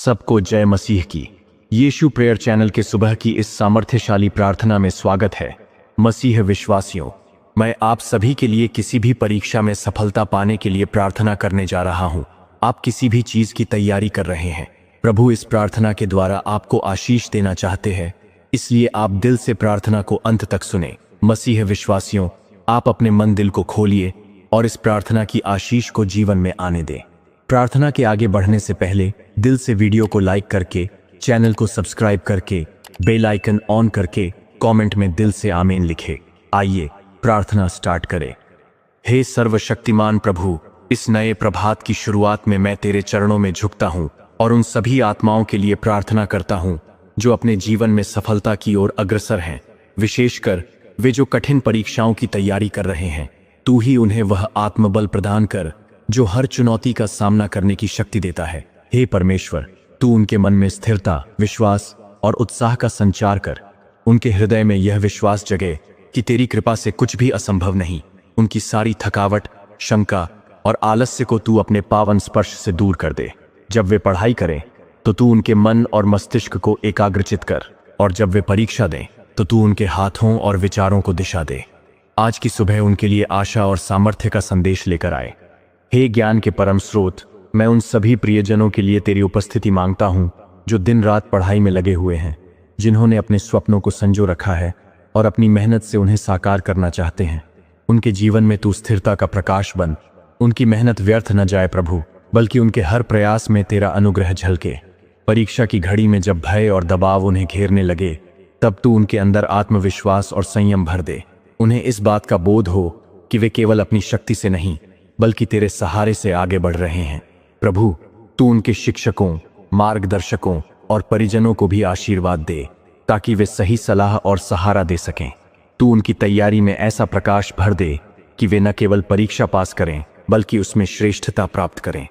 सबको जय मसीह की। यीशु प्रेयर चैनल के सुबह की इस सामर्थ्यशाली प्रार्थना में स्वागत है। मसीह विश्वासियों, मैं आप सभी के लिए किसी भी परीक्षा में सफलता पाने के लिए प्रार्थना करने जा रहा हूं। आप किसी भी चीज की तैयारी कर रहे हैं, प्रभु इस प्रार्थना के द्वारा आपको आशीष देना चाहते हैं, इसलिए आप दिल से प्रार्थना को अंत तक सुने। मसीह विश्वासियों, आप अपने मन दिल को खोलिए और इस प्रार्थना की आशीष को जीवन में आने दें। प्रार्थना के आगे बढ़ने से पहले दिल से वीडियो को लाइक करके, चैनल को सब्सक्राइब करके, बेल आइकन ऑन करके कमेंट में दिल से आमीन लिखे। आइए प्रार्थना स्टार्ट करें। हे सर्वशक्तिमान प्रभु, इस नए प्रभात की शुरुआत में मैं तेरे चरणों में झुकता हूँ और उन सभी आत्माओं के लिए प्रार्थना करता हूँ जो अपने जीवन में सफलता की ओर अग्रसर हैं, विशेषकर वे जो कठिन परीक्षाओं की तैयारी कर रहे हैं। तू ही उन्हें वह आत्मबल प्रदान कर जो हर चुनौती का सामना करने की शक्ति देता है। हे परमेश्वर, तू उनके मन में स्थिरता, विश्वास और उत्साह का संचार कर। उनके हृदय में यह विश्वास जगे कि तेरी कृपा से कुछ भी असंभव नहीं। उनकी सारी थकावट, शंका और आलस्य को तू अपने पावन स्पर्श से दूर कर दे। जब वे पढ़ाई करें तो तू उनके मन और मस्तिष्क को एकाग्रचित कर, और जब वे परीक्षा दें तो तू उनके हाथों और विचारों को दिशा दे। आज की सुबह उनके लिए आशा और सामर्थ्य का संदेश लेकर आए। हे ज्ञान के परम स्रोत, मैं उन सभी प्रियजनों के लिए तेरी उपस्थिति मांगता हूँ जो दिन रात पढ़ाई में लगे हुए हैं, जिन्होंने अपने स्वप्नों को संजो रखा है और अपनी मेहनत से उन्हें साकार करना चाहते हैं। उनके जीवन में तू स्थिरता का प्रकाश बन। उनकी मेहनत व्यर्थ न जाए प्रभु, बल्कि उनके हर प्रयास में तेरा अनुग्रह झलके। परीक्षा की घड़ी में जब भय और दबाव उन्हें घेरने लगे, तब तू उनके अंदर आत्मविश्वास और संयम भर दे। उन्हें इस बात का बोध हो कि वे केवल अपनी शक्ति से नहीं बल्कि तेरे सहारे से आगे बढ़ रहे हैं। प्रभु, तू उनके शिक्षकों, मार्गदर्शकों और परिजनों को भी आशीर्वाद दे ताकि वे सही सलाह और सहारा दे सकें। तू उनकी तैयारी में ऐसा प्रकाश भर दे कि वे न केवल परीक्षा पास करें बल्कि उसमें श्रेष्ठता प्राप्त करें।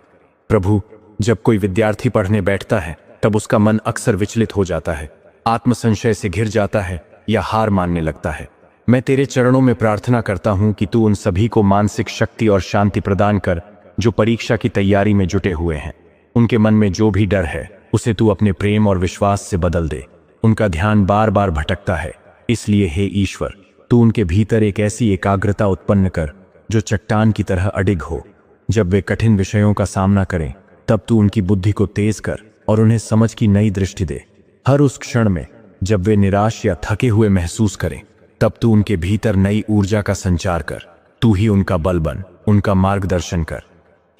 प्रभु, जब कोई विद्यार्थी पढ़ने बैठता है तब उसका मन अक्सर विचलित हो जाता है, आत्मसंशय से घिर जाता है या हार मानने लगता है। मैं तेरे चरणों में प्रार्थना करता हूँ कि तू उन सभी को मानसिक शक्ति और शांति प्रदान कर जो परीक्षा की तैयारी में जुटे हुए हैं। उनके मन में जो भी डर है उसे तू अपने प्रेम और विश्वास से बदल दे। उनका ध्यान बार बार भटकता है, इसलिए हे ईश्वर, तू उनके भीतर एक ऐसी एकाग्रता उत्पन्न कर जो चट्टान की तरह अडिग हो। जब वे कठिन विषयों का सामना करें तब तू उनकी बुद्धि को तेज कर और उन्हें समझ की नई दृष्टि दे। हर उस क्षण में जब वे निराश या थके हुए महसूस करें तब तू उनके भीतर नई ऊर्जा का संचार कर। तू ही उनका बल बन, उनका मार्गदर्शन कर।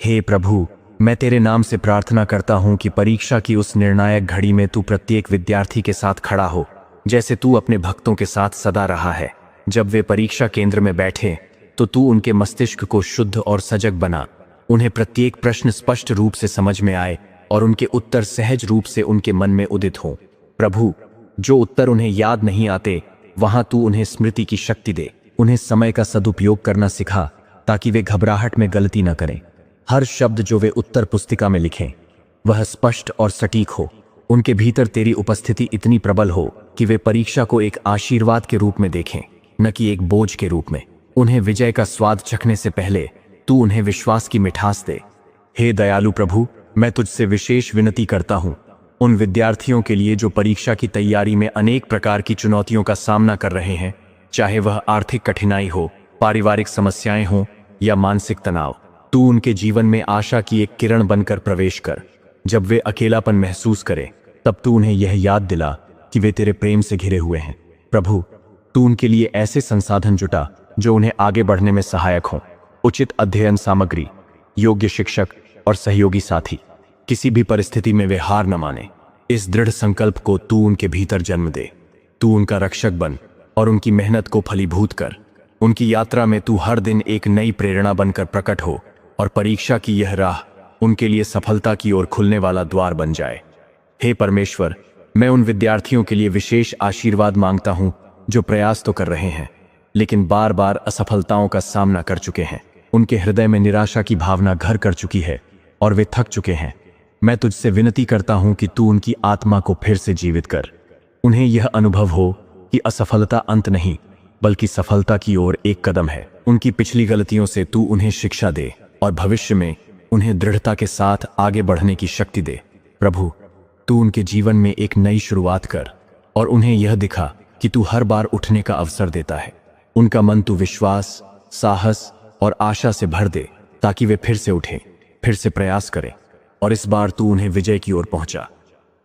हे प्रभु, मैं तेरे नाम से प्रार्थना करता हूँ कि परीक्षा की उस निर्णायक घड़ी में तू प्रत्येक विद्यार्थी के साथ खड़ा हो, जैसे तू अपने भक्तों के साथ सदा रहा है। जब वे परीक्षा केंद्र में बैठे तो तू उनके मस्तिष्क को शुद्ध और सजग बना। उन्हें प्रत्येक प्रश्न स्पष्ट रूप से समझ में आए और उनके उत्तर सहज रूप से उनके मन में उदित हो। प्रभु, जो उत्तर उन्हें याद नहीं आते वहां तू उन्हें स्मृति की शक्ति दे। उन्हें समय का सदुपयोग करना सिखा ताकि वे घबराहट में गलती न करें। हर शब्द जो वे उत्तर पुस्तिका में लिखें वह स्पष्ट और सटीक हो। उनके भीतर तेरी उपस्थिति इतनी प्रबल हो कि वे परीक्षा को एक आशीर्वाद के रूप में देखें, न कि एक बोझ के रूप में। उन्हें विजय का स्वाद चखने से पहले तू उन्हें विश्वास की मिठास दे। हे दयालु प्रभु, मैं तुझसे विशेष विनती करता हूँ उन विद्यार्थियों के लिए जो परीक्षा की तैयारी में अनेक प्रकार की चुनौतियों का सामना कर रहे हैं, चाहे वह आर्थिक कठिनाई हो, पारिवारिक समस्याएं हों या मानसिक तनाव। तू उनके जीवन में आशा की एक किरण बनकर प्रवेश कर। जब वे अकेलापन महसूस करें तब तू उन्हें यह याद दिला कि वे तेरे प्रेम से घिरे हुए हैं। प्रभु, तू उनके लिए ऐसे संसाधन जुटा जो उन्हें आगे बढ़ने में सहायक हों। उचित अध्ययन सामग्री, योग्य शिक्षक और सहयोगी साथी। किसी भी परिस्थिति में वे हार न माने। इस दृढ़ संकल्प को तू उनके भीतर जन्म दे। तू उनका रक्षक बन और उनकी मेहनत को फलीभूत कर। उनकी यात्रा में तू हर दिन एक नई प्रेरणा बनकर प्रकट हो और परीक्षा की यह राह उनके लिए सफलता की ओर खुलने वाला द्वार बन जाए। हे परमेश्वर, मैं उन विद्यार्थियों के लिए विशेष आशीर्वाद मांगता हूँ जो प्रयास तो कर रहे हैं लेकिन बार बार असफलताओं का सामना कर चुके हैं। उनके हृदय में निराशा की भावना घर कर चुकी है और वे थक चुके हैं। मैं तुझसे विनती करता हूं कि तू उनकी आत्मा को फिर से जीवित कर। उन्हें यह अनुभव हो कि असफलता अंत नहीं बल्कि सफलता की ओर एक कदम है। उनकी पिछली गलतियों से तू उन्हें शिक्षा दे और भविष्य में उन्हें दृढ़ता के साथ आगे बढ़ने की शक्ति दे। प्रभु, तू उनके जीवन में एक नई शुरुआत कर और उन्हें यह दिखा कि तू हर बार उठने का अवसर देता है। उनका मन तू विश्वास, साहस और आशा से भर दे ताकि वे फिर से उठें, फिर से प्रयास करें और इस बार तू उन्हें विजय की ओर पहुंचा।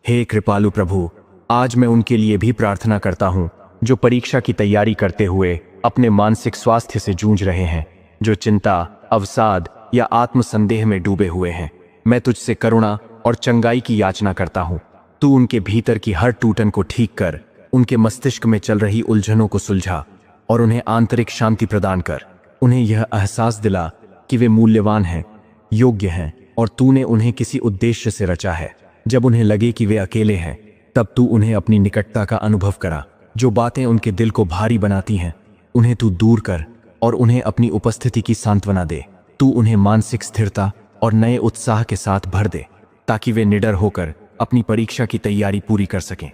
हे कृपालु प्रभु, आज मैं उनके लिए भी प्रार्थना करता हूं जो परीक्षा की तैयारी करते हुए अपने मानसिक स्वास्थ्य से जूझ रहे हैं, जो चिंता, अवसाद या आत्मसंदेह में डूबे हुए हैं। मैं तुझसे करुणा और चंगाई की याचना करता हूं। तू उनके भीतर की हर टूटन को ठीक कर, उनके मस्तिष्क में चल रही उलझनों को सुलझा और उन्हें आंतरिक शांति प्रदान कर। उन्हें यह एहसास दिला कि वे मूल्यवान हैं, योग्य हैं और तूने उन्हें किसी उद्देश्य से रचा है। जब उन्हें लगे कि वे अकेले हैं, तब तू उन्हें अपनी निकटता का अनुभव करा। जो बातें उनके दिल को भारी बनाती हैं, उन्हें तू दूर कर और उन्हें अपनी उपस्थिति की सांत्वना दे। तू उन्हें मानसिक स्थिरता और नए उत्साह के साथ भर दे ताकि वे निडर होकर अपनी परीक्षा की तैयारी पूरी कर सकें।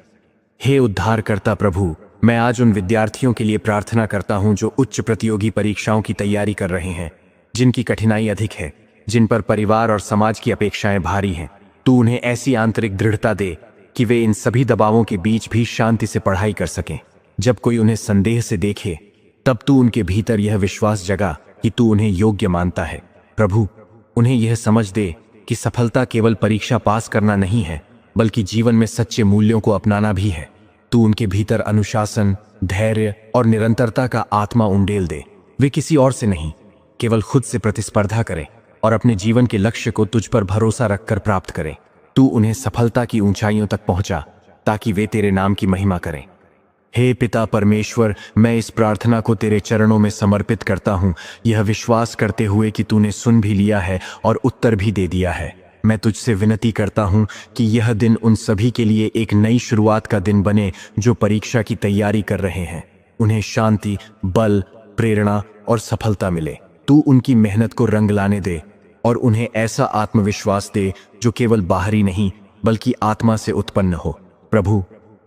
हे उद्धारकर्ता प्रभु, मैं आज उन विद्यार्थियों के लिए प्रार्थना करता हूं जो उच्च प्रतियोगी परीक्षाओं की तैयारी कर रहे हैं, जिनकी कठिनाई अधिक है, जिन पर परिवार और समाज की अपेक्षाएं भारी हैं। तू उन्हें ऐसी आंतरिक दृढ़ता दे कि वे इन सभी दबावों के बीच भी शांति से पढ़ाई कर सकें। जब कोई उन्हें संदेह से देखे, तब तू उनके भीतर यह विश्वास जगा कि तू उन्हें योग्य मानता है। प्रभु, उन्हें यह समझ दे कि सफलता केवल परीक्षा पास करना नहीं है, बल्कि जीवन में सच्चे मूल्यों को अपनाना भी है। तू उनके भीतर अनुशासन, धैर्य और निरंतरता का आत्मा उंडेल दे। वे किसी और से नहीं, केवल खुद से प्रतिस्पर्धा करें और अपने जीवन के लक्ष्य को तुझ पर भरोसा रखकर प्राप्त करें। तू उन्हें सफलता की ऊंचाइयों तक पहुंचा ताकि वे तेरे नाम की महिमा करें। हे पिता परमेश्वर, मैं इस प्रार्थना को तेरे चरणों में समर्पित करता हूं, यह विश्वास करते हुए कि तूने सुन भी लिया है और उत्तर भी दे दिया है। मैं तुझसे विनती करता हूं कि यह दिन उन सभी के लिए एक नई शुरुआत का दिन बने जो परीक्षा की तैयारी कर रहे हैं। उन्हें शांति, बल, प्रेरणा और सफलता मिले। तू उनकी मेहनत को रंग लाने दे और उन्हें ऐसा आत्मविश्वास दे जो केवल बाहरी नहीं बल्कि आत्मा से उत्पन्न हो। प्रभु,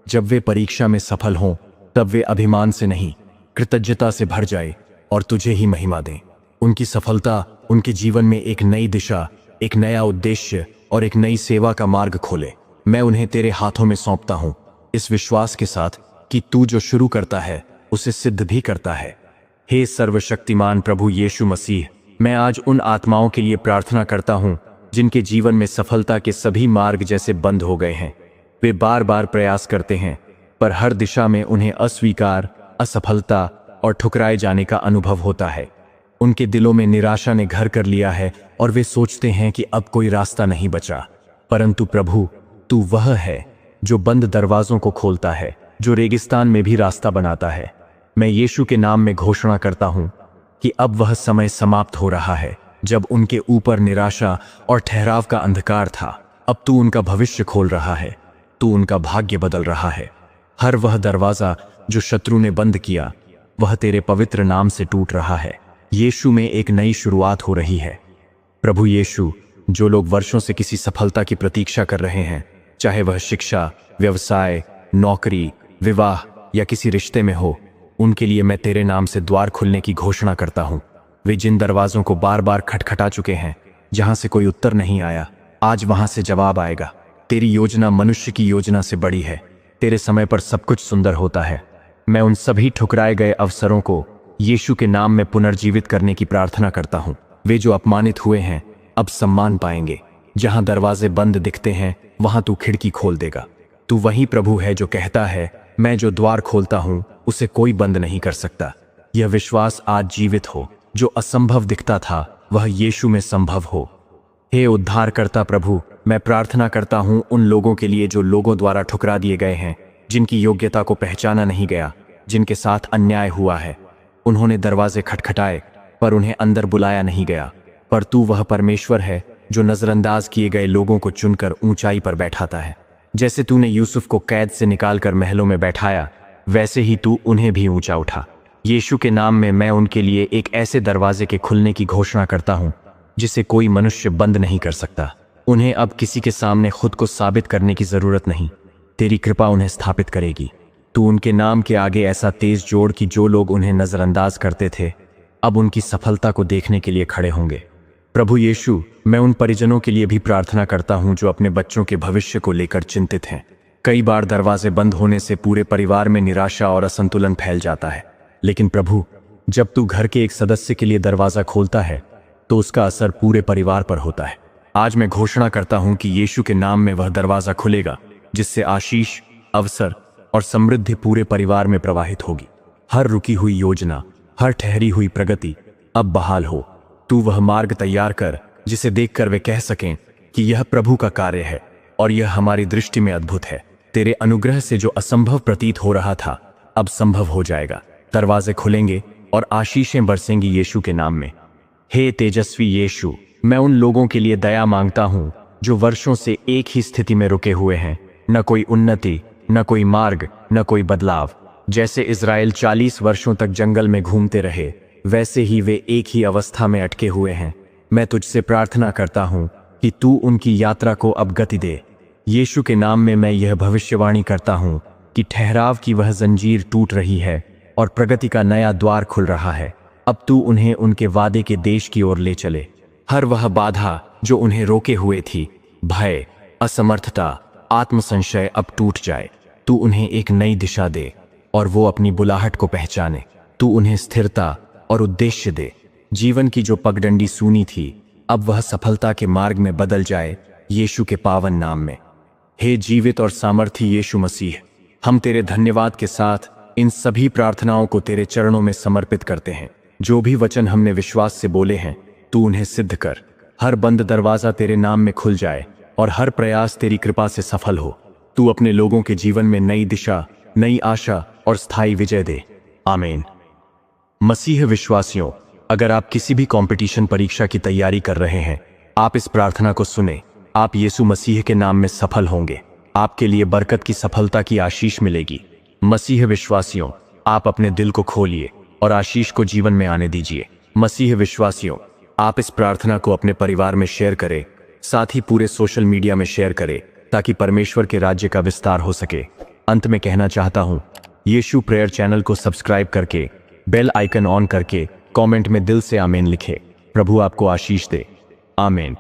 जब वे परीक्षा में सफल हों, तब वे अभिमान से नहीं, कृतज्ञता से भर जाए और तुझे ही महिमा दें। उनकी सफलता उनके जीवन में एक नई दिशा, एक नया उद्देश्य और एक नई सेवा का मार्ग खोले। मैं उन्हें तेरे हाथों में सौंपता हूं, इस विश्वास के साथ कि तू जो शुरू करता है उसे सिद्ध भी करता है। हे सर्वशक्तिमान प्रभु यीशु मसीह, मैं आज उन आत्माओं के लिए प्रार्थना करता हूं जिनके जीवन में सफलता के सभी मार्ग जैसे बंद हो गए हैं। वे बार बार प्रयास करते हैं, पर हर दिशा में उन्हें अस्वीकार, असफलता और ठुकराए जाने का अनुभव होता है। उनके दिलों में निराशा ने घर कर लिया है और वे सोचते हैं कि अब कोई रास्ता नहीं बचा। परंतु प्रभु, तू वह है जो बंद दरवाजों को खोलता है, जो रेगिस्तान में भी रास्ता बनाता है। मैं यीशु के नाम में घोषणा करता हूं कि अब वह समय समाप्त हो रहा है जब उनके ऊपर निराशा और ठहराव का अंधकार था। अब तू उनका भविष्य खोल रहा है, तू उनका भाग्य बदल रहा है। हर वह दरवाजा जो शत्रु ने बंद किया, वह तेरे पवित्र नाम से टूट रहा है। यीशु में एक नई शुरुआत हो रही है। प्रभु यीशु, जो लोग वर्षों से किसी सफलता की प्रतीक्षा कर रहे हैं, चाहे वह शिक्षा, व्यवसाय, नौकरी, विवाह या किसी रिश्ते में हो, उनके लिए मैं तेरे नाम से द्वार खुलने की घोषणा करता हूं। वे जिन दरवाजों को बार बार खटखटा चुके हैं, जहां से कोई उत्तर नहीं आया, आज वहां से जवाब आएगा। तेरी योजना मनुष्य की योजना से बड़ी है। तेरे समय पर सब कुछ सुंदर होता है। मैं उन सभी ठुकराए गए अवसरों को यीशु के नाम में पुनर्जीवित करने की प्रार्थना करता हूं। वे जो अपमानित हुए हैं, अब सम्मान पाएंगे। जहां दरवाजे बंद दिखते हैं, वहां तू खिड़की खोल देगा। तू वही प्रभु है जो कहता है, मैं जो द्वार खोलता हूं उसे कोई बंद नहीं कर सकता। यह विश्वास आज जीवित हो। जो असंभव दिखता था, वह यीशु में संभव हो। हे उद्धारकर्ता प्रभु, मैं प्रार्थना करता हूं उन लोगों के लिए जो लोगों द्वारा ठुकरा दिए गए हैं, जिनकी योग्यता को पहचाना नहीं गया, जिनके साथ अन्याय हुआ है। उन्होंने दरवाजे खटखटाए, पर उन्हें अंदर बुलाया नहीं गया। पर तू वह परमेश्वर है जो नजरअंदाज किए गए लोगों को चुनकर ऊंचाई पर बैठाता है। जैसे तूने यूसुफ को कैद से निकालकर महलों में बैठाया, वैसे ही तू उन्हें भी ऊंचा उठा। यीशु के नाम में मैं उनके लिए एक ऐसे दरवाजे के खुलने की घोषणा करता हूं जिसे कोई मनुष्य बंद नहीं कर सकता। उन्हें अब किसी के सामने खुद को साबित करने की जरूरत नहीं। तेरी कृपा उन्हें स्थापित करेगी। तू उनके नाम के आगे ऐसा तेज जोड़ कि जो लोग उन्हें नजरअंदाज करते थे, अब उनकी सफलता को देखने के लिए खड़े होंगे। प्रभु यीशु, मैं उन परिजनों के लिए भी प्रार्थना करता हूं जो अपने बच्चों के भविष्य को लेकर चिंतित हैं। कई बार दरवाजे बंद होने से पूरे परिवार में निराशा और असंतुलन फैल जाता है, लेकिन प्रभु, जब तू घर के एक सदस्य के लिए दरवाजा खोलता है तो उसका असर पूरे परिवार पर होता है। आज मैं घोषणा करता हूं कि यीशु के नाम में वह दरवाजा खुलेगा जिससे आशीष, अवसर और समृद्धि पूरे परिवार में प्रवाहित होगी। हर रुकी हुई योजना, हर ठहरी हुई प्रगति अब बहाल हो। तू वह मार्ग तैयार कर जिसे देखकर वे कह सकें कि यह प्रभु का कार्य है और यह हमारी दृष्टि में अद्भुत है। तेरे अनुग्रह से जो असंभव प्रतीत हो रहा था अब संभव हो जाएगा। दरवाजे खुलेंगे और आशीषें बरसेंगी यीशु के नाम में। हे तेजस्वी यीशु, मैं उन लोगों के लिए दया मांगता हूं जो वर्षों से एक ही स्थिति में रुके हुए हैं, न कोई उन्नति, न कोई मार्ग, न कोई बदलाव। जैसे इज़राइल 40 वर्षों तक जंगल में घूमते रहे, वैसे ही वे एक ही अवस्था में अटके हुए हैं। मैं तुझसे प्रार्थना करता हूं कि तू उनकी यात्रा को अब गति दे। यीशु के नाम में मैं यह भविष्यवाणी करता हूं कि ठहराव की वह जंजीर टूट रही है और प्रगति का नया द्वार खुल रहा है। अब तू उन्हें उनके वादे के देश की ओर ले चले। हर वह बाधा जो उन्हें रोके हुए थी, भय, असमर्थता, आत्मसंशय अब टूट जाए। तू उन्हें एक नई दिशा दे और वो अपनी बुलाहट को पहचाने। तू उन्हें स्थिरता और उद्देश्य दे। जीवन की जो पगडंडी सूनी थी अब वह सफलता के मार्ग में बदल जाए, यीशु के पावन नाम में। हे जीवित और सामर्थी यीशु मसीह, हम तेरे धन्यवाद के साथ इन सभी प्रार्थनाओं को तेरे चरणों में समर्पित करते हैं। जो भी वचन हमने विश्वास से बोले हैं, तू उन्हें सिद्ध कर। हर बंद दरवाजा तेरे नाम में खुल जाए और हर प्रयास तेरी कृपा से सफल हो। तू अपने लोगों के जीवन में नई दिशा, नई आशा और स्थायी विजय दे। आमीन। मसीह विश्वासियों, अगर आप किसी भी कंपटीशन परीक्षा की तैयारी कर रहे हैं, आप इस प्रार्थना को सुने। आप यीशु मसीह के नाम में सफल होंगे। आपके लिए बरकत की, सफलता की आशीष मिलेगी। मसीह विश्वासियों, आप अपने दिल को खोलिए और आशीष को जीवन में आने दीजिए। मसीह विश्वासियों, आप इस प्रार्थना को अपने परिवार में शेयर करें, साथ ही पूरे सोशल मीडिया में शेयर करें ताकि परमेश्वर के राज्य का विस्तार हो सके। अंत में कहना चाहता हूं, यीशु प्रेयर चैनल को सब्सक्राइब करके बेल आइकन ऑन करके कमेंट में दिल से आमीन लिखे। प्रभु आपको आशीष दे। आमीन।